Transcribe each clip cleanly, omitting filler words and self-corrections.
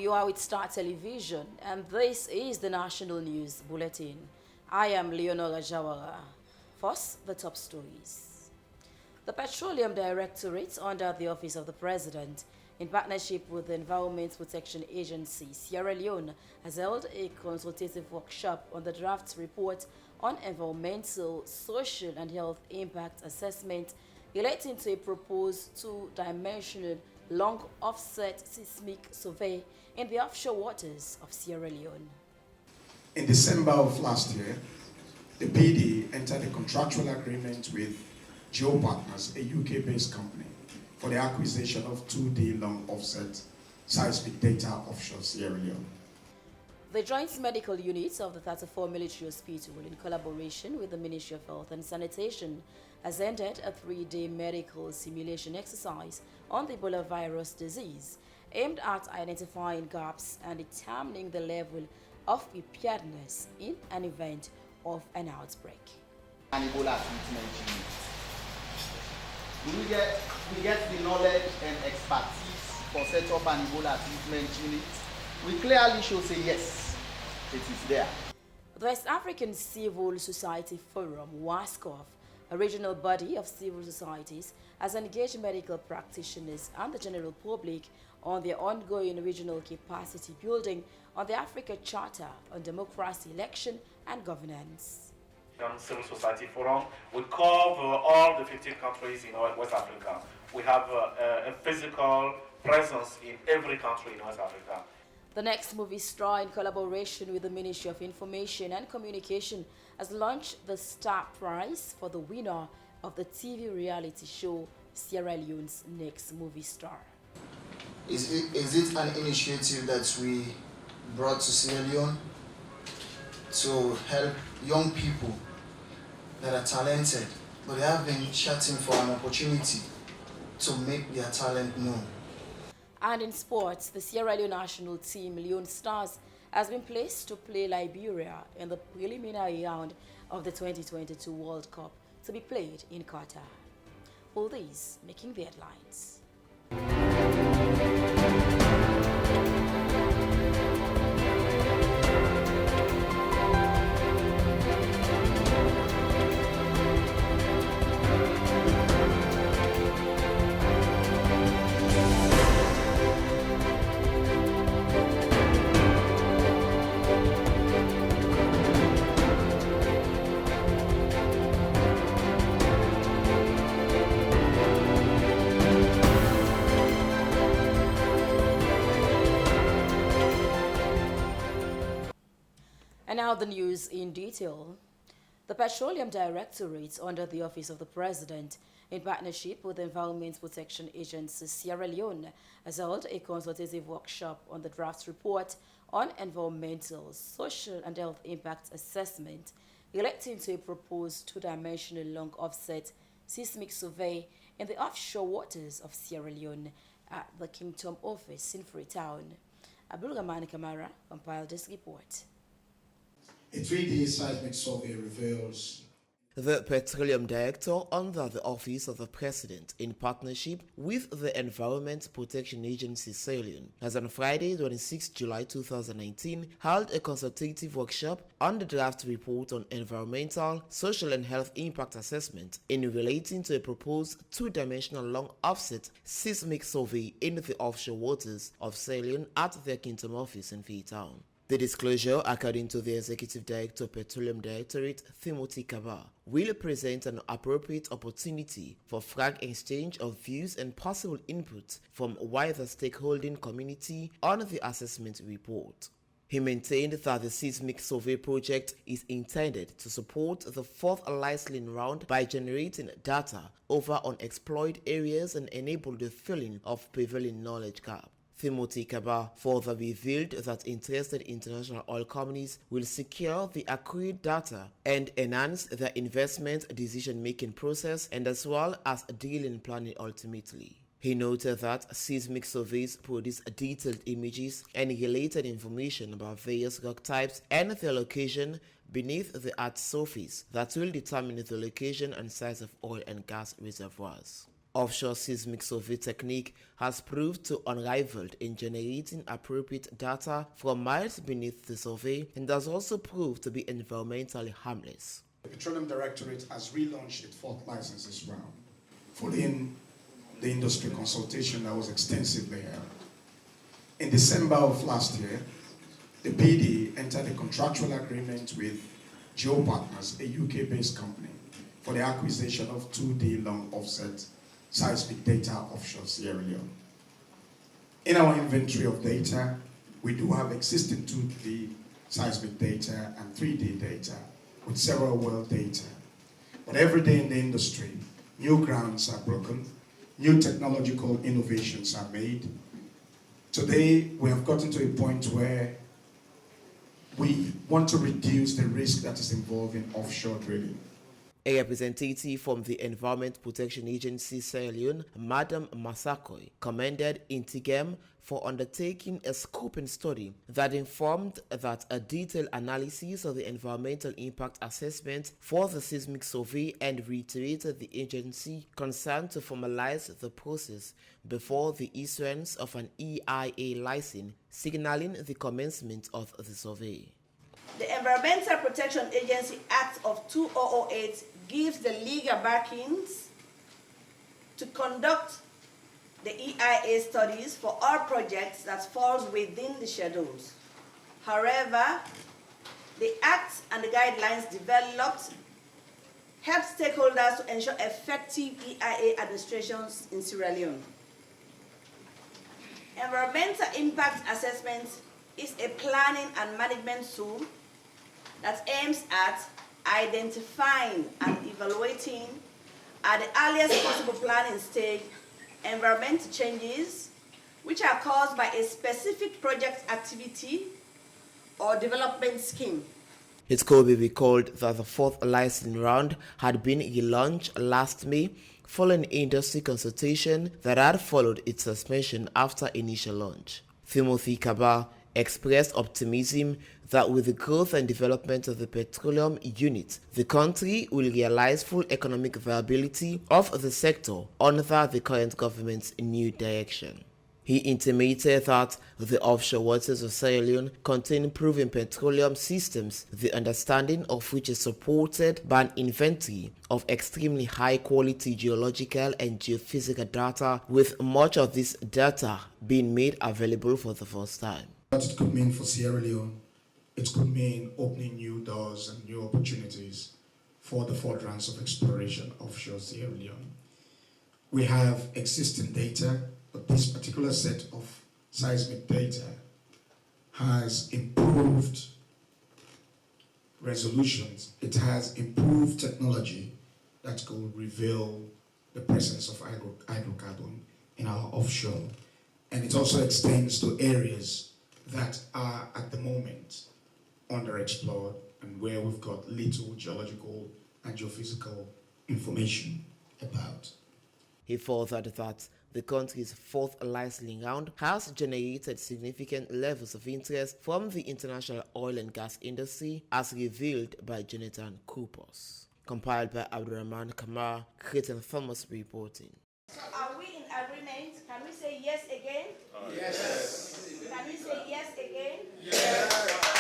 You are with Star Television, and this is the National News Bulletin. I am Leonora Jawara. First, the top stories. The Petroleum Directorate, under the Office of the President, in partnership with the Environment Protection Agency, Sierra Leone, has held a consultative workshop on the draft report on environmental, social, and health impact assessment relating to a proposed two-dimensional long offset seismic survey in the offshore waters of Sierra Leone. In December of last year, the PD entered a contractual agreement with GeoPartners, a UK-based company, for the acquisition of 2D long offset seismic data offshore Sierra Leone. The Joint Medical Unit of the 34 Military Hospital, in collaboration with the Ministry of Health and Sanitation, has ended a 3-day medical simulation exercise on the Ebola virus disease, aimed at identifying gaps and determining the level of preparedness in an event of an outbreak. An Ebola treatment unit. We get the knowledge and expertise for set up an Ebola treatment unit. We clearly show say yes, it is there. The West African Civil Society Forum, WASCOF, a regional body of civil societies, has engaged medical practitioners and the general public on their ongoing regional capacity building on the Africa Charter on Democracy, Election and Governance. Civil Society Forum, we cover all the 15 countries in West Africa. We have a physical presence in every country in West Africa. The Next Movie Star, in collaboration with the Ministry of Information and Communication, has launched the Star Prize for the winner of the TV reality show Sierra Leone's Next Movie Star. Is it an initiative that we brought to Sierra Leone to help young people that are talented, but they have been chatting for an opportunity to make their talent known? And in sports, the Sierra Leone national team, Leone Stars, has been placed to play Liberia in the preliminary round of the 2022 World Cup to be played in Qatar. All these making the headlines. And now the news in detail. The Petroleum Directorate, under the Office of the President, in partnership with the Environment Protection Agency Sierra Leone, has held a consultative workshop on the draft report on environmental, social and health impact assessment relating to a proposed two-dimensional long offset seismic survey in the offshore waters of Sierra Leone at the Kingdom office in Freetown. Abdul Rahman Kamara compiled this report. A 3D seismic survey reveals. The Petroleum Director, under the Office of the President, in partnership with the Environment Protection Agency Sierra Leone, has on Friday, 26 July 2019, held a consultative workshop on the draft report on environmental, social and health impact assessment in relating to a proposed two-dimensional long offset seismic survey in the offshore waters of Sierra Leone at their Kingdom office in Freetown. The disclosure, according to the Executive Director of Petroleum Directorate, Timothy Kaba, will present an appropriate opportunity for frank exchange of views and possible input from wider stakeholding community on the assessment report. He maintained that the seismic survey project is intended to support the fourth licensing round by generating data over unexplored areas and enable the filling of prevailing knowledge gap. Timothy Kaba further revealed that interested international oil companies will secure the accurate data and enhance their investment decision-making process and as well as drilling planning ultimately. He noted that seismic surveys produce detailed images and related information about various rock types and their location beneath the Earth's surface that will determine the location and size of oil and gas reservoirs. Offshore seismic survey technique has proved to unrivaled in generating appropriate data from miles beneath the survey and has also proved to be environmentally harmless. The Petroleum Directorate has relaunched its fourth licenses round, following the industry consultation that was extensively held. In December of last year, the PD entered a contractual agreement with GeoPartners, a UK-based company, for the acquisition of 2D long offset seismic data offshore Sierra Leone. In our inventory of data, we do have existing 2D seismic data and 3D data with several well data. But every day in the industry, new grounds are broken, new technological innovations are made. Today, we have gotten to a point where we want to reduce the risk that is involved in offshore drilling. A representative from the Environment Protection Agency Sierra Leone, Madam Masakoi, commended Intigem for undertaking a scoping study that informed that a detailed analysis of the environmental impact assessment for the seismic survey and reiterated the agency concerned to formalize the process before the issuance of an EIA license, signaling the commencement of the survey. The Environmental Protection Agency Act of 2008 gives the legal backings to conduct the EIA studies for all projects that falls within the schedules. However, the Act and the guidelines developed help stakeholders to ensure effective EIA administrations in Sierra Leone. Environmental impact assessment is a planning and management tool that aims at identifying and evaluating at the earliest possible planning stage environmental changes which are caused by a specific project activity or development scheme. It could be recalled that the fourth licensing round had been relaunched last May following industry consultation that had followed its suspension after initial launch. Timothy Kaba expressed optimism that with the growth and development of the petroleum unit, the country will realize full economic viability of the sector under the current government's new direction. He intimated that the offshore waters of Sierra Leone contain proven petroleum systems, the understanding of which is supported by an inventory of extremely high-quality geological and geophysical data, with much of this data being made available for the first time. What it could mean for Sierra Leone, it could mean opening new doors and new opportunities for the furtherance of exploration offshore Sierra Leone. We have existing data, but this particular set of seismic data has improved resolutions. It has improved technology that could reveal the presence of hydrocarbon in our offshore. And it also extends to areas that are at the moment underexplored and where we've got little geological and geophysical information about. He furthered that the country's fourth licensing round has generated significant levels of interest from the international oil and gas industry, as revealed by Jonathan Kupos. Compiled by Abdurrahman Kamar, Creighton Thomas reporting. So are we in agreement? Can we say yes again? Yes. Can we say yes again? Yes.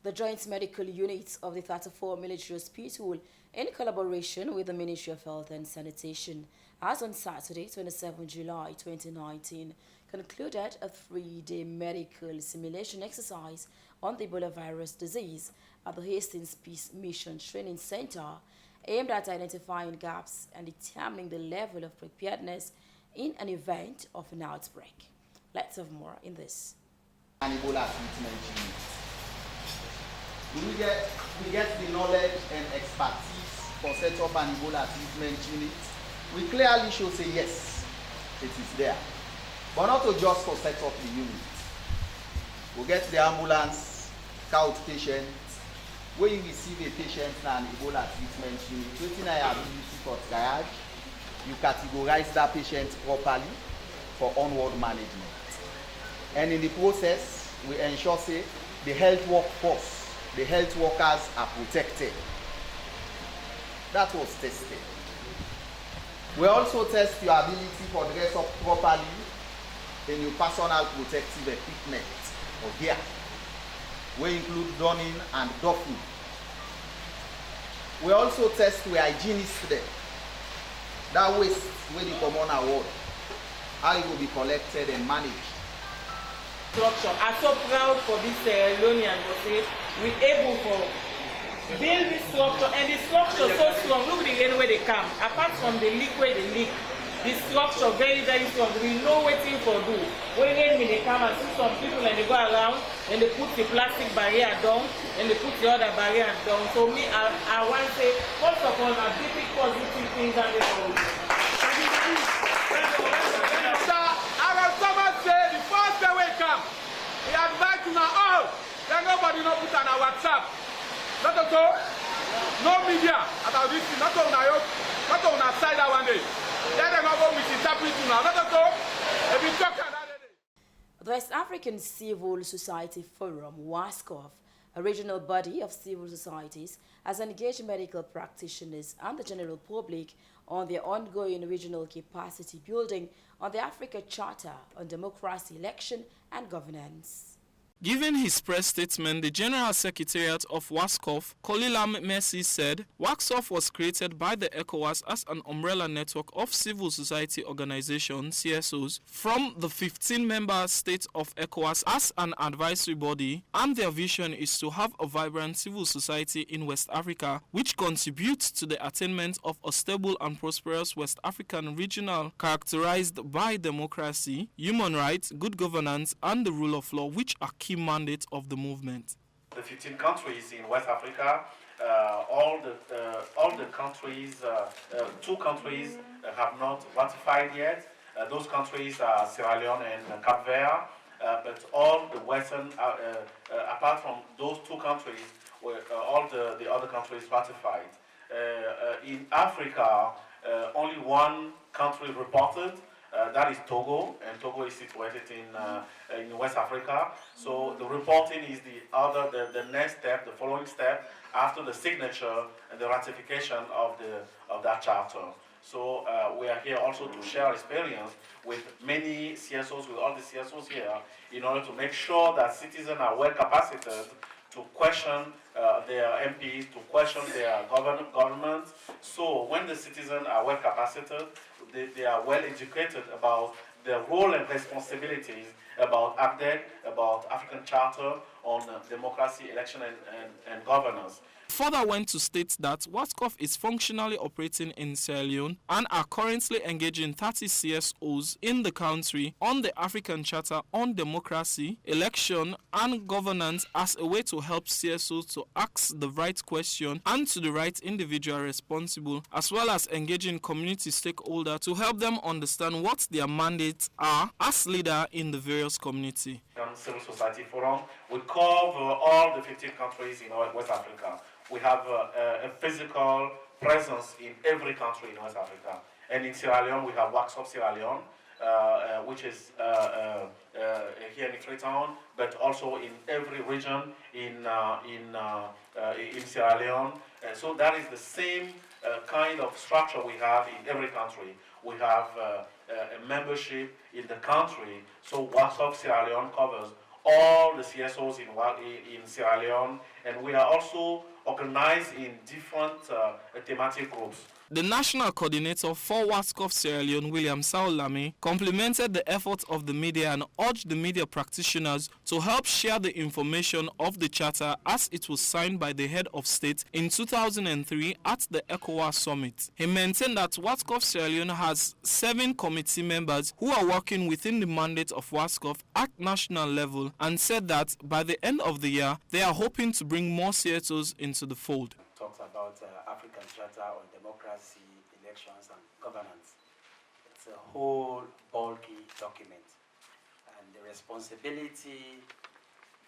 The Joint Medical Unit of the 34 Military Hospital, in collaboration with the Ministry of Health and Sanitation, has on Saturday, 27 July 2019, concluded a 3-day medical simulation exercise on the Ebola virus disease at the Hastings Peace Mission Training Center, aimed at identifying gaps and determining the level of preparedness in an event of an outbreak. Let's have more in this. An Ebola treatment unit. We get the knowledge and expertise for set up an Ebola treatment unit. We clearly show say yes, it is there. But not to just for set up the unit. We get the ambulance, couch patient. When you receive a patient in an Ebola treatment unit, waiting I ability for triage, you categorize that patient properly for onward management. And in the process, we ensure say the health workforce the health workers are protected. That was tested. We also test your ability for dress up properly in your personal protective equipment or gear. We include donning and doffing. We also test your hygienist there. That waste where the common award, how it will be collected and managed. Structure. I'm so proud for this Lonian say we're able to build this structure, and the structure so strong. Look at the rain where they come. Apart from the leak where they leak, the structure very, very strong. We know waiting for do. When rain when they come and see some people and they go around and they put the plastic barrier down and they put the other barrier down. So me, I want to say, first of all, I'm big positive things on this road. We advise you now all that nobody no put on our WhatsApp. Not at all. No media about this thing. Not on our side that one day. Let them go misinterpret you now. Not at all. If you talk about it. The West African Civil Society Forum, WASCOF, a regional body of civil societies, has engaged medical practitioners and the general public on their ongoing regional capacity building on the Africa Charter on Democracy, Election and Governance. Giving his press statement, the General Secretariat of WASCOF, Kolilam Messi, said WASCOF was created by the ECOWAS as an umbrella network of civil society organizations, CSOs, from the 15 member states of ECOWAS as an advisory body, and their vision is to have a vibrant civil society in West Africa, which contributes to the attainment of a stable and prosperous West African regional characterized by democracy, human rights, good governance, and the rule of law, which are key mandate of the movement. The 15 countries in West Africa, all the countries, 2 countries have not ratified yet. Those countries are Sierra Leone and Cape Verde, but all the Western, apart from those 2 countries, all the other countries ratified. In Africa, only 1 country reported. That is Togo, and Togo is situated in West Africa. So the reporting is the next step, the following step after the signature and the ratification of that charter. So we are here also to share experience with many CSOs, with all the CSOs here, in order to make sure that citizens are well capacitated to question their MPs, to question their governments. So when the citizens are well capacitated, they are well educated about their role and responsibilities about ACDEC, about African Charter on democracy, election and governance. Further went to state that WASCOF is functionally operating in Sierra Leone and are currently engaging 30 CSOs in the country on the African Charter on democracy, election and governance as a way to help CSOs to ask the right question and to the right individual responsible, as well as engaging community stakeholders to help them understand what their mandates are as leader in the various community. Civil Society Forum, we cover all the 15 countries in West Africa. We have a physical presence in every country in West Africa. And in Sierra Leone, we have WASCOF Sierra Leone, which is here in Freetown, but also in every region in Sierra Leone. So that is the same kind of structure we have in every country. We have a membership in the country, so WASCOF Sierra Leone covers all the CSOs in Sierra Leone, and we are also organized in different thematic groups. The national coordinator for WASCOF Sierra Leone, William Saolame, complimented the efforts of the media and urged the media practitioners to help share the information of the charter as it was signed by the head of state in 2003 at the ECOWAS summit. He maintained that WASCOF Sierra Leone has 7 committee members who are working within the mandate of WASCOF at national level, and said that by the end of the year, they are hoping to bring more CSOs into the fold. Talks about African Charter on democracy, elections and governance. It's a whole bulky document, and the responsibility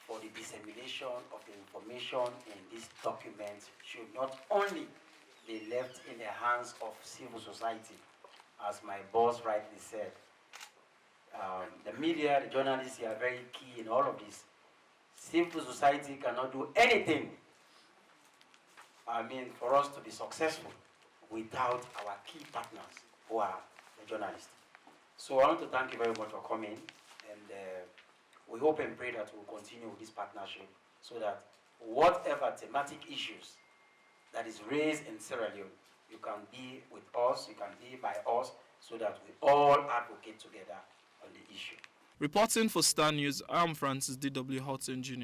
for the dissemination of the information in this document should not only be left in the hands of civil society, as my boss rightly said. The media, the journalists are very key in all of this. civil society cannot do anything, for us to be successful without our key partners who are the journalists. So I want to thank you very much for coming, and we hope and pray that we'll continue with this partnership so that whatever thematic issues that is raised in Sierra Leone, you can be with us, you can be by us, so that we all advocate together on the issue. Reporting for Star News, I am Francis D.W. Houghton Jr.